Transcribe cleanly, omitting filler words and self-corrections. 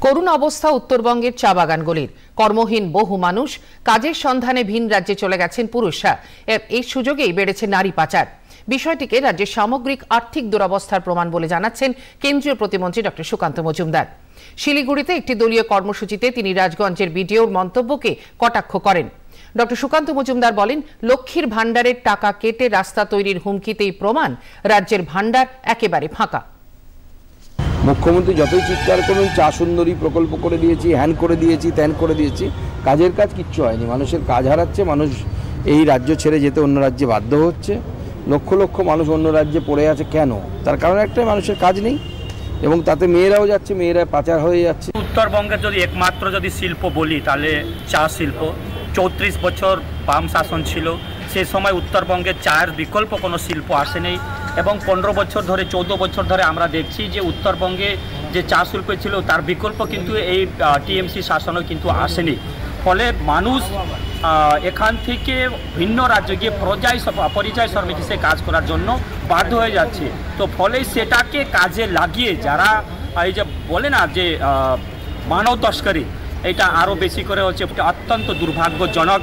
করুণ অবস্থা উত্তরবঙ্গের চা বাগানগুলির। কর্মহীন বহু মানুষ, কাজের সন্ধানে ভিন রাজ্যে চলে গেছেন পুরুষরা। এই সুযোগেই বেড়েছে নারী পাচার। বিষয়টিকে রাজ্যের সামগ্রিক আর্থিক দুরবস্থার প্রমাণ বলে জানাচ্ছেন কেন্দ্রীয় প্রতিমন্ত্রী ডক্টর সুকান্ত মজুমদার। শিলিগুড়িতে একটি দলীয় কর্মসূচিতে তিনি রাজগঞ্জের বিডিওর মন্তব্যকে কটাক্ষ করেন। ডক্টর সুকান্ত মজুমদার বলেন, লক্ষ্মীর ভাণ্ডারের টাকা কেটে রাস্তা তৈরির হুমকিতেই প্রমাণ রাজ্যের ভাণ্ডার একেবারে ফাঁকা। মুখ্যমন্ত্রী যতই চিৎকার করুন, চা সুন্দরী প্রকল্প করে দিয়েছি, হ্যান করে দিয়েছি, ত্যান করে দিয়েছি, কাজের কাজ কিচ্ছু হয়নি। মানুষের কাজ হারাচ্ছে, মানুষ এই রাজ্য ছেড়ে যেতে অন্য রাজ্যে বাধ্য হচ্ছে। লক্ষ লক্ষ মানুষ অন্য রাজ্যে পড়ে আছে। কেন? তার কারণ একটাই, মানুষের কাজ নেই এবং তাতে মেয়েরাও যাচ্ছে, মেয়েরা পাচার হয়ে যাচ্ছে। উত্তরবঙ্গের যদি একমাত্র শিল্প বলি তাহলে চা শিল্প। 34 বছর বাম শাসন ছিল, সে সময় উত্তরবঙ্গে চায়ের বিকল্প কোনো শিল্প আসেনি এবং 15 বছর ধরে 14 বছর ধরে আমরা দেখছি যে উত্তরবঙ্গে যে চা শিল্প ছিল তার বিকল্প কিন্তু এই টিএমসি শাসনও কিন্তু আসেনি। ফলে মানুষ এখান থেকে ভিন্ন রাজ্যে গিয়ে পরিযায়ী শ্রমিক হিসেবে কাজ করার জন্য বাধ্য হয়ে যাচ্ছে। তো ফলে সেটাকে কাজে লাগিয়ে যারা এই যে বলে না যে মানব তস্করি, এটা আরও বেশি করে হচ্ছে, অত্যন্ত দুর্ভাগ্যজনক।